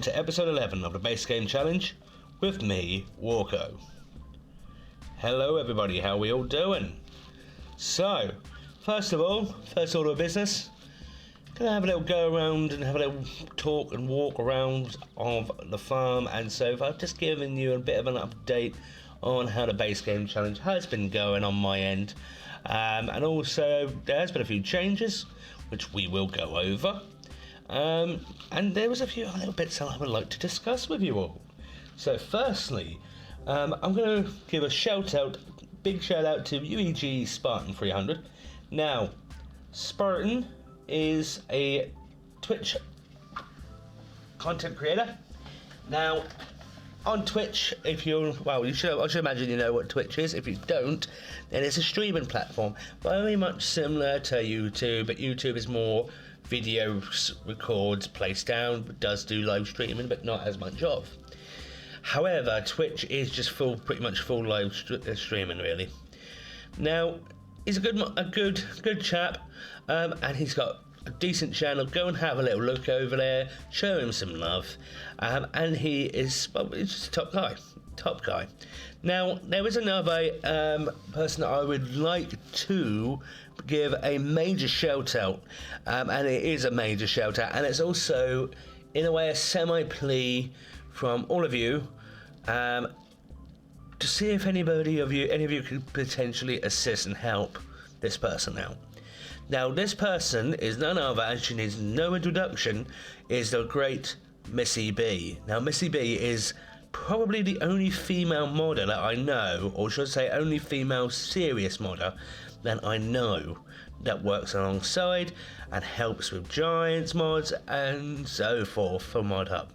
welcome to episode 11 of the Base Game Challenge with me, Walko. Hello everybody, how are we all doing? So, first order of business, gonna have a little go around and have a little talk and walk around of the farm and so forth, just giving you a bit of an update on how the Base Game Challenge has been going on my end. And also, there has been a few changes, which we will go over. And there was a few little bits that I would like to discuss with you all. So firstly, I'm going to give a big shout out to UEG SPARTAN 300. Now, Spartan is a Twitch content creator. Now, on Twitch, I should imagine you know what Twitch is. If you don't, then it's a streaming platform, very much similar to YouTube, but YouTube is more videos, records, placed down, but does do live streaming, but not as much of. However, Twitch is just pretty much full live streaming, really. Now, he's a good chap, and he's got a decent channel. Go and have a little look over there, show him some love, and he's just a top guy. Now, there is another person that I would like to give a major shout out, and it is a major shout out, and it's also in a way a semi plea from all of you to see if any of you could potentially assist and help this person out. Now, this person is none other, and she needs no introduction, is the great MissyB. Now, MissyB is probably the only female modder that I know, or should I say only female serious modder that I know that works alongside and helps with Giants mods and so forth for Modhub.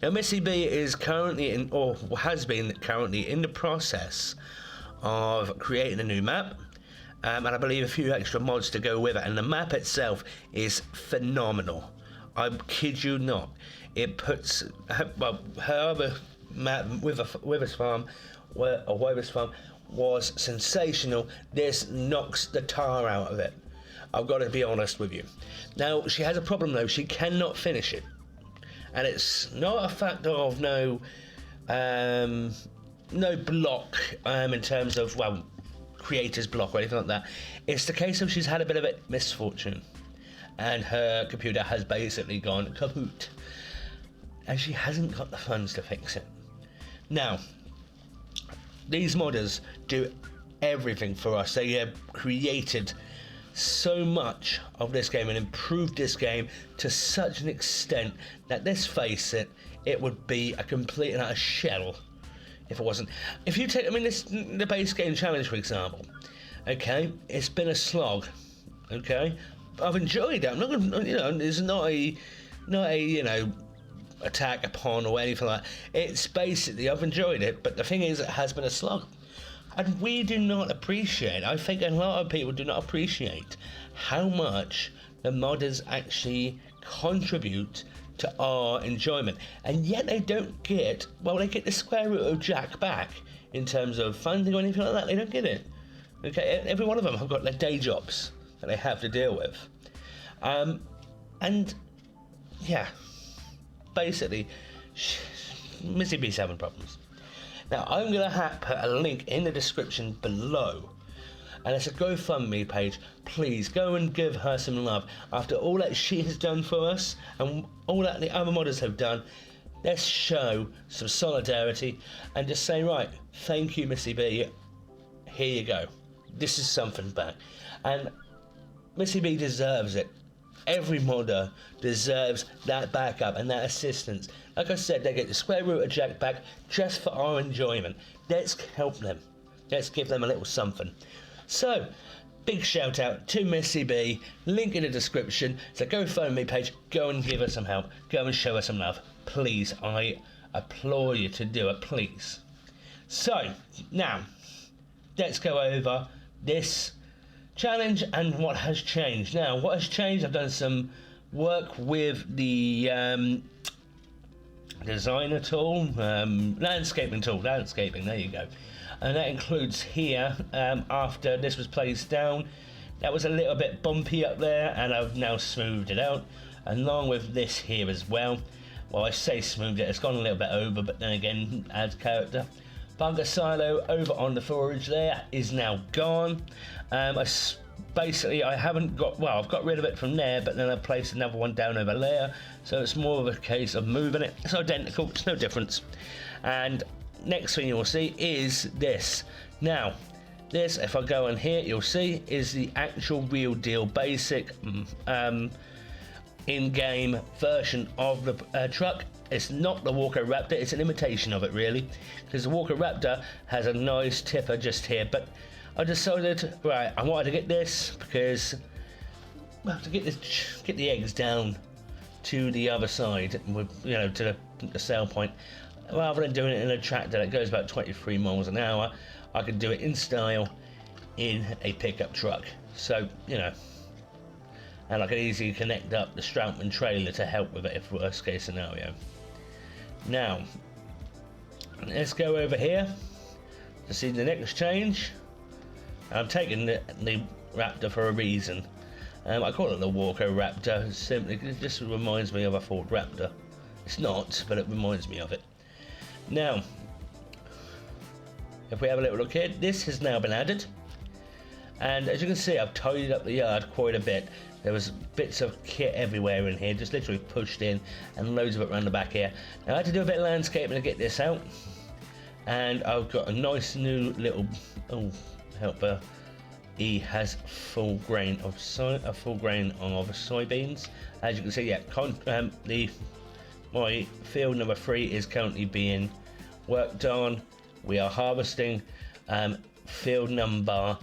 Now, MissyB is currently has been currently in the process of creating a new map. And I believe a few extra mods to go with it, and the map itself is phenomenal. I kid you not. It puts her other map Withers Farm was sensational. This knocks the tar out of it. I've got to be honest with you. Now, she has a problem though. She cannot finish it, and it's not a factor of no block in terms of creator's block or anything like that. It's the case of she's had a bit of a misfortune, and her computer has basically gone kaput, and she hasn't got the funds to fix it. Now, these modders do everything for us. They have created so much of this game and improved this game to such an extent that, let's face it, it would be a complete and utter shell if it wasn't. If you take, the Base Game Challenge, for example, okay, it's been a slog, okay? I've enjoyed it. I'm not gonna, it's not a attack upon or anything like that. It's basically, I've enjoyed it, but the thing is, it has been a slog. And we do not appreciate, I think a lot of people do not appreciate how much the modders actually contribute to our enjoyment. And yet they don't get, they get the square root of jack back in terms of funding or anything like that. They don't get it. Okay, every one of them have got their day jobs that they have to deal with. And yeah, basically, MissyB's having problems. Now, I'm going to put a link in the description below, and it's a GoFundMe page. Please go and give her some love. After all that she has done for us and all that the other modders have done, let's show some solidarity and just say, right, thank you, MissyB. Here you go. This is something back. And MissyB deserves it. Every modder deserves that backup and that assistance. Like I said, they get the square root of jack back just for our enjoyment. Let's help them. Let's give them a little something. So, big shout out to MissyB. Link in the description. It's a GoFundMe page. Go and give her some help. Go and show her some love. Please, I implore you to do it, please. So, now, let's go over this challenge and what has changed. Now, what has changed, I've done some work with the designer tool, landscaping tool, there you go. And that includes here, after this was placed down, that was a little bit bumpy up there, and I've now smoothed it out, along with this here as well. well, I say smooth it, it's gone a little bit over, but then again, adds character. Bunker silo over on the forage there is now gone. Basically, I haven't got, well, I've got rid of it from there, but then I placed another one down over there, so it's more of a case of moving it. It's identical, it's no difference. And next thing you'll see is this. Now, this, if I go on here, you'll see, is the actual real deal basic in-game version of the truck. It's not the Walker Raptor, it's an imitation of it really, because the Walker Raptor has a nice tipper just here, but I decided, right, I wanted to get this because, well, to get the eggs down to the other side, with, you know, to the sale point, rather than doing it in a tractor that goes about 23 miles an hour, I could do it in style in a pickup truck. So, you know, and I could easily connect up the Stroutman trailer to help with it if worst case scenario. Now, let's go over here to see the next change. I'm taking the Raptor for a reason. I call it the Walker Raptor simply because it just reminds me of a Ford Raptor. It's not, but it reminds me of it. Now, if we have a little look here, this has now been added. And as you can see, I've tidied up the yard quite a bit. There was bits of kit everywhere in here, just literally pushed in, and loads of it around the back here. Now I had to do a bit of landscaping to get this out. And I've got a nice new little, oh, helper. He has full grain of soybeans. As you can see, yeah, my field number 3 is currently being worked on. We are harvesting. Field number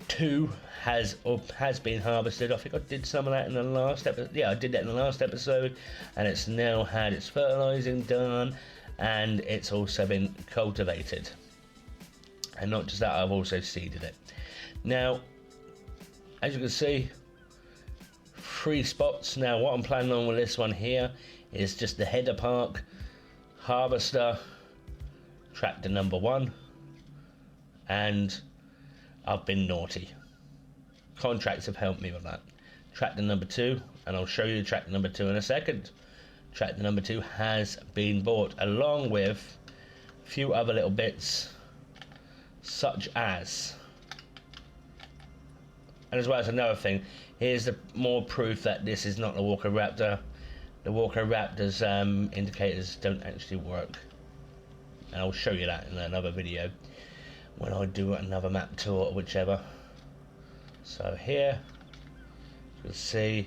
2 has been harvested. I think I did some of that in the last episode. Yeah, I did that in the last episode, and it's now had its fertilizing done, and it's also been cultivated. And not just that, I've also seeded it. Now, as you can see, 3 spots. Now, what I'm planning on with this one here is just the header park, harvester, tractor number 1, and I've been naughty. Contracts have helped me with that. Tractor number 2, and I'll show you tractor number 2 in a second. Tractor number 2 has been bought, along with a few other little bits, such as, and as well as another thing, here's the more proof that this is not the Walker Raptor. The Walker Raptor's indicators don't actually work, and I'll show you that in another video when I do another map tour or whichever. So here you can see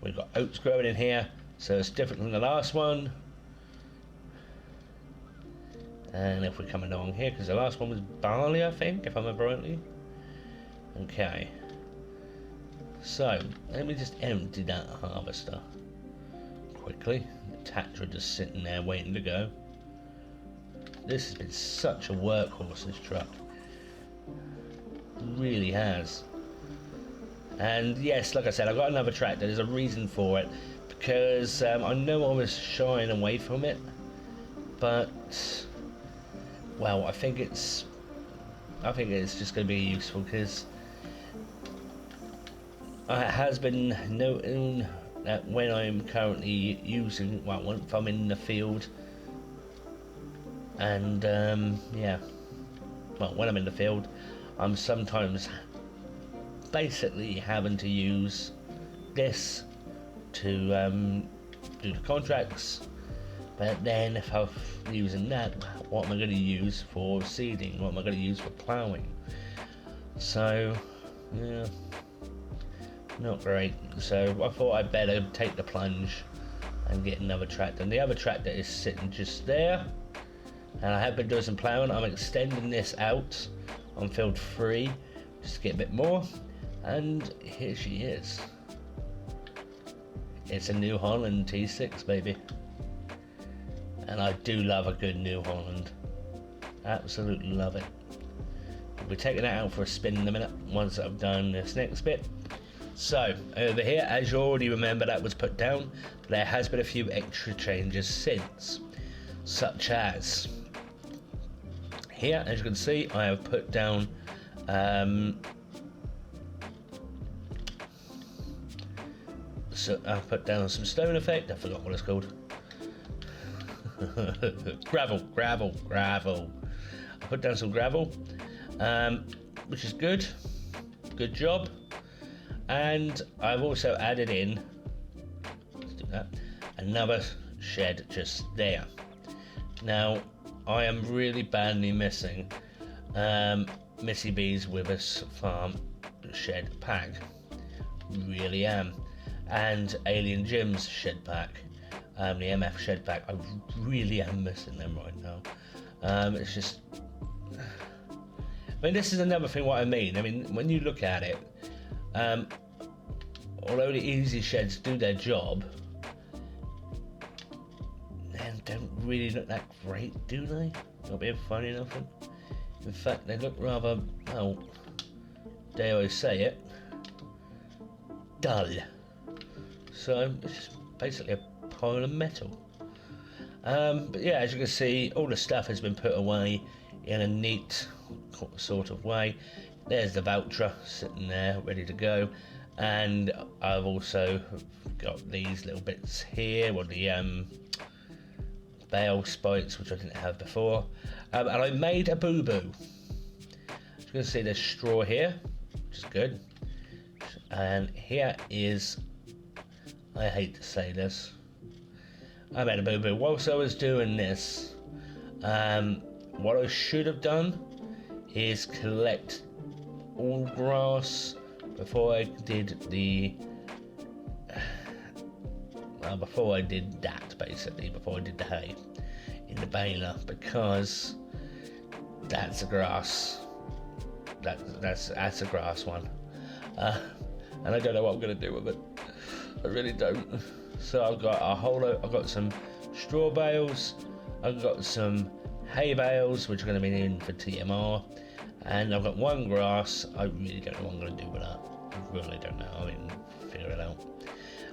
we've got oats growing in here, so it's different than the last one. And if we're coming along here, because the last one was barley, I think, if I remember rightly. Okay, so let me just empty that harvester quickly. The Tatra just sitting there waiting to go. This has been such a workhorse, this truck. It really has. And yes, like I said, I've got another tractor. There's a reason for it, because I know I was shying away from it, but well, I think it's just going to be useful, because it has been noted that when I'm currently using, well, if I'm in the field, and yeah, well, when I'm in the field, I'm sometimes basically having to use this to do the contracts, but then if I'm using that, what am I going to use for seeding? What am I going to use for ploughing? So yeah, not great. So I thought I'd better take the plunge and get another tractor, and the other tractor is sitting just there, and I have been doing some ploughing. I'm extending this out on field 3 just to get a bit more, and here she is. It's a New Holland T6, baby, and I do love a good New Holland. Absolutely love it. We'll be taking that out for a spin in a minute once I've done this next bit. So over here, as you already remember, that was put down. There has been a few extra changes since, such as here, as you can see, I have put down so I've put down some stone effect. I forgot what it's called. Gravel. I put down some gravel, which is good. Good job. And I've also added in, let's do that, another shed just there. Now, I am really badly missing MissyB's Withers Farm shed pack. Really am. And Alien Jim's shed pack, the MF shed pack. I really am missing them right now. It's just, I mean, this is another thing what I mean. I mean, when you look at it, although the easy sheds do their job, they don't really look that great, do they? Not being funny nothing. In fact, they look rather, well, dare I say it, dull. So it's just basically a pile of metal. But yeah, as you can see, all the stuff has been put away in a neat sort of way. There's the voucher sitting there ready to go, and I've also got these little bits here, well, the bale spikes, which I didn't have before, and I made a boo-boo. As you can see, there's straw here, which is good, and here is, I hate to say this, I made a boo-boo. Whilst I was doing this, what I should have done is collect all grass before I did the before I did that, basically, before I did the hay in the baler, because that's a grass. That's a grass one, and I don't know what I'm going to do with it. I really don't. So I've got a whole lot. I've got some straw bales. I've got some hay bales, which are going to be in for TMR, and I've got one grass. I really don't know what I'm going to do with that. I really don't know. I mean, figure it out.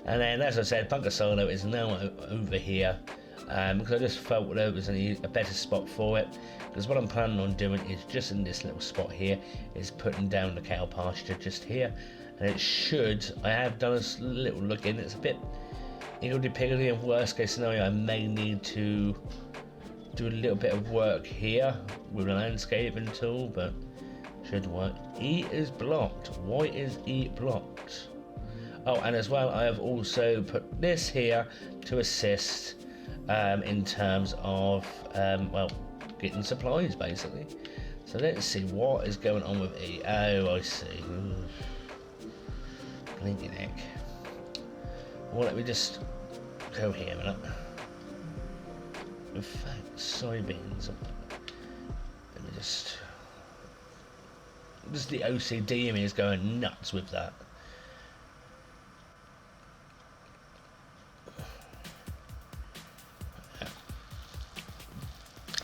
And then, as I said, Bunker Solo is now over here, because I just felt there was a better spot for it. Because what I'm planning on doing is just in this little spot here, is putting down the cow pasture just here, and it should. I have done a little look in. It's a bit higgledy-piggledy. In worst case scenario, I may need to do a little bit of work here with a landscaping tool, but should work. E is blocked. Why is E blocked? Oh, and as well, I have also put this here to assist in terms of, well, getting supplies, basically. So let's see what is going on with E. Oh, I see. Blinky neck. Well, let me just go here a minute. In fact, soybeans. Let me just the OCD in me is going nuts with that.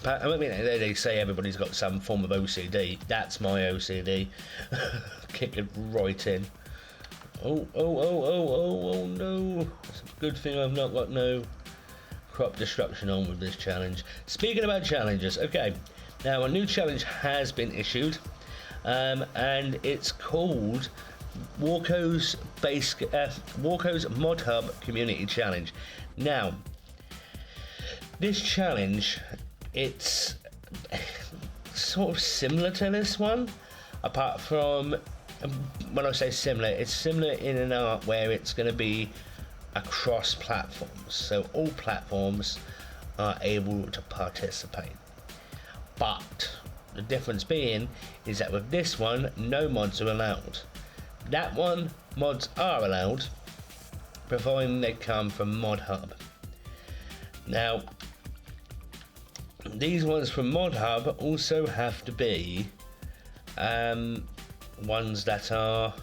But I mean, they say everybody's got some form of OCD. That's my OCD. Kick it right in. Oh no. It's a good thing I've not got no crop destruction on with this challenge. Speaking about challenges, okay. Now a new challenge has been issued, and it's called Walko's Modhub Community Challenge. Now, this challenge, it's sort of similar to this one, apart from, when I say similar, it's similar in an art where it's going to be across platforms, so all platforms are able to participate. But the difference being is that with this one, no mods are allowed. That one, mods are allowed, providing they come from Modhub. Now, these ones from Modhub also have to be ones that are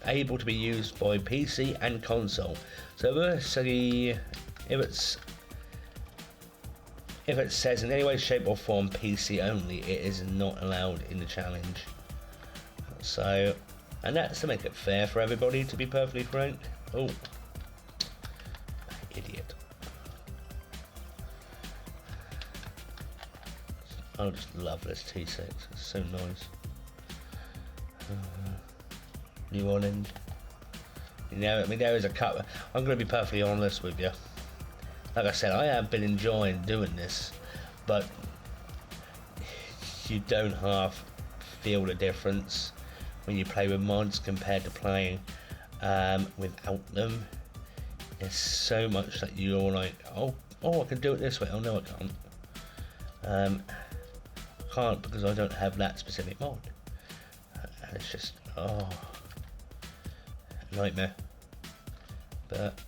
able to be used by PC and console. So if it says in any way, shape or form PC only, it is not allowed in the challenge. So, and that's to make it fair for everybody, to be perfectly frank. Oh, idiot. I just love this T6, it's so nice. New Orleans. You know, I mean, there is a cut. I'm going to be perfectly honest with you. like I said, I have been enjoying doing this, but you don't half feel the difference when you play with mods compared to playing without them. There's so much that you're like, oh, I can do it this way. Oh no, I can't. I can't because I don't have that specific mod. And it's just, nightmare. But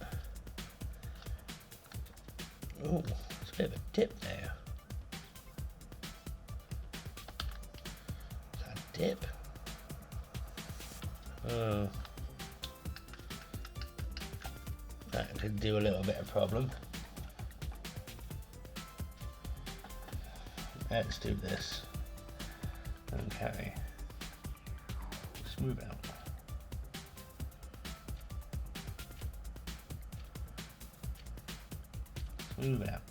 oh, it's a bit of a dip there. Is that a dip? That could do a little bit of problem. Let's do this. Okay. Smooth out. Smooth out.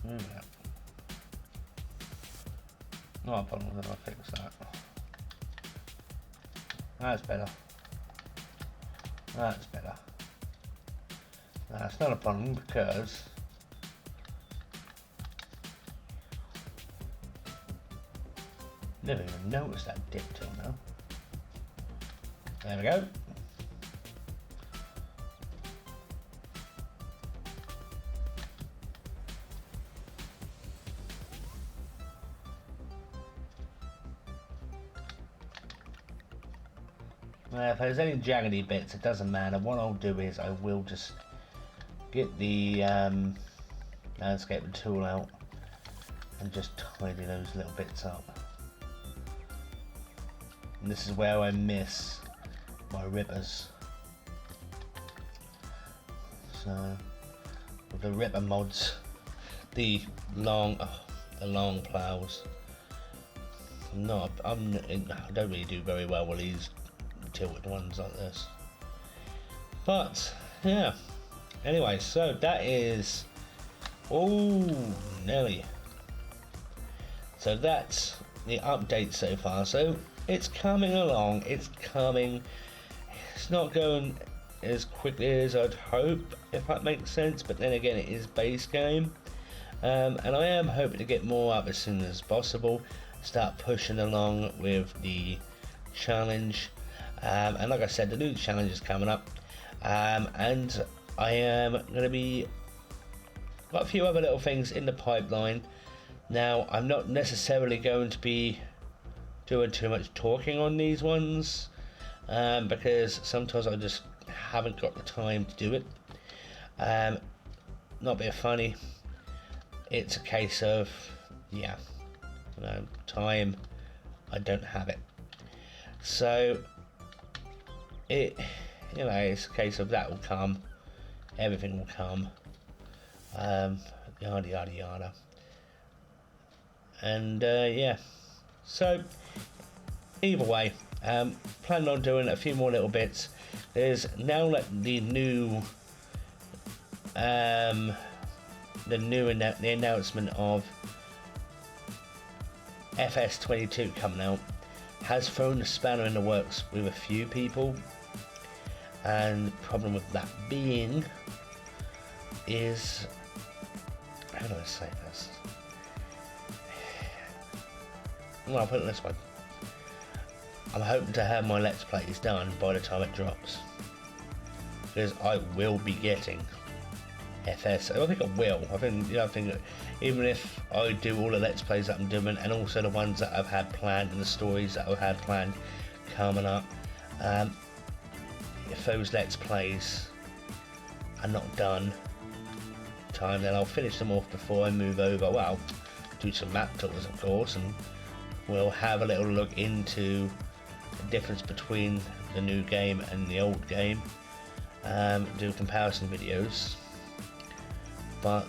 Smooth out. No problem if I fix that. That's better. That's better. That's not a problem because never even noticed that dip till now. There we go. If there's any jaggedy bits, it doesn't matter. What I'll do is I will just get the landscaping tool out and just tidy those little bits up. And this is where I miss my rippers. So with the ripper mods, the long plows. I don't really do very well with these tilted ones like this. But yeah. Anyway, so that is Nelly. So that's the update so far. So it's coming along. It's coming. It's not going as quickly as I'd hope, if that makes sense. But then again, it is base game, and I am hoping to get more up as soon as possible. Start pushing along with the challenge. And like I said, the new challenge is coming up, and I am going to be got a few other little things in the pipeline. Now, I'm not necessarily going to be doing too much talking on these ones, because sometimes I just haven't got the time to do it. Not being funny, it's a case of time. I don't have it, so it's a case of that will come, everything will come, yada yada yada, and so either way, planning on doing a few more little bits. There's now the announcement of FS22 coming out has thrown a spanner in the works with a few people. And the problem with that being is, how do I say this? Well, I'll put it this way. I'm hoping to have my Let's Plays done by the time it drops, because I will be getting FS. I think I will. I think that even if I do all the Let's Plays that I'm doing, and also the ones that I've had planned and the stories that I've had planned coming up, if those Let's Plays are not done in time, then I'll finish them off before I move over. Well, do some map tours, of course, and we'll have a little look into the difference between the new game and the old game, do comparison videos. But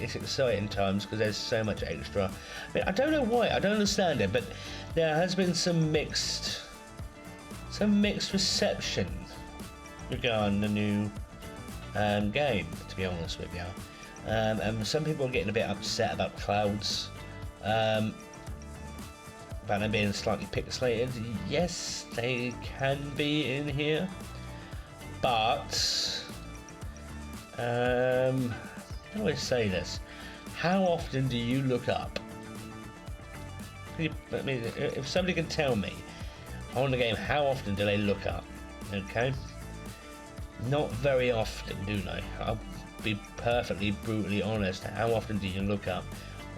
it's exciting times because there's so much extra. I mean, I don't know why, I don't understand it, but there has been some mixed reception regarding the new game, to be honest with you. And some people are getting a bit upset about clouds, about them being slightly pixelated. Yes, they can be in here. But how do I say this? How often do you look up? I mean, if somebody can tell me on the game, how often do they look up? Okay, not very often, do they? I'll be perfectly brutally honest. How often do you look up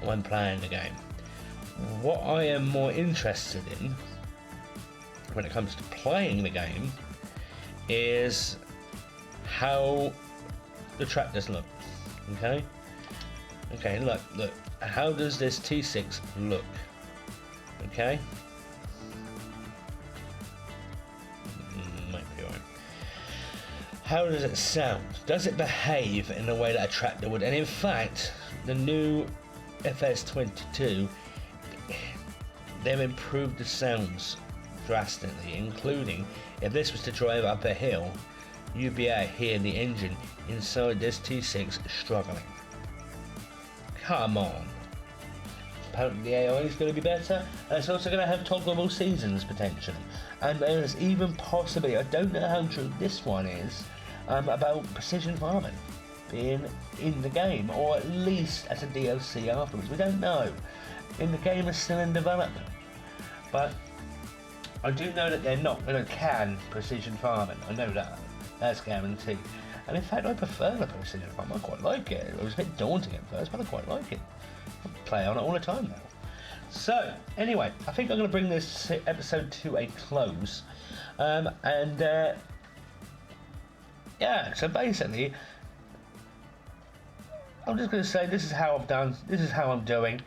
when playing the game? What I am more interested in when it comes to playing the game is how the tractors look. Okay, look, how does this T6 look? Okay, might be right. How does it sound? Does it behave in the way that a tractor would? And in fact, the new FS22, they've improved the sounds drastically, including if this was to drive up a hill, you'd be able to hear the engine inside this T6 struggling. Come on. Apparently the AI is going to be better, and it's also going to have toggleable seasons potentially. And there's even possibly, I don't know how true this one is, about precision farming being in the game, or at least as a DLC afterwards. We don't know. The game is still in development. But I do know that they're not going to can precision farming. I know that. That's guaranteed. And in fact, I prefer the precision farming. I quite like it. It was a bit daunting at first, but I quite like it. I play on it all the time now. So, anyway, I think I'm going to bring this episode to a close. Yeah, so basically, I'm just going to say this is how I've done, this is how I'm doing.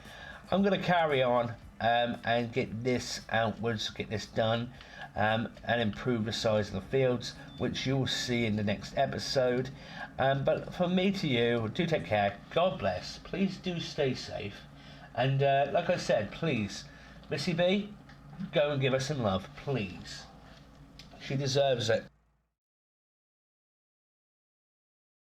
I'm going to carry on and get this outwards, get this done, and improve the size of the fields, which you'll see in the next episode. But from me to you, do take care, God bless, please do stay safe, and like I said, please, MissyB, go and give her some love, please. She deserves it.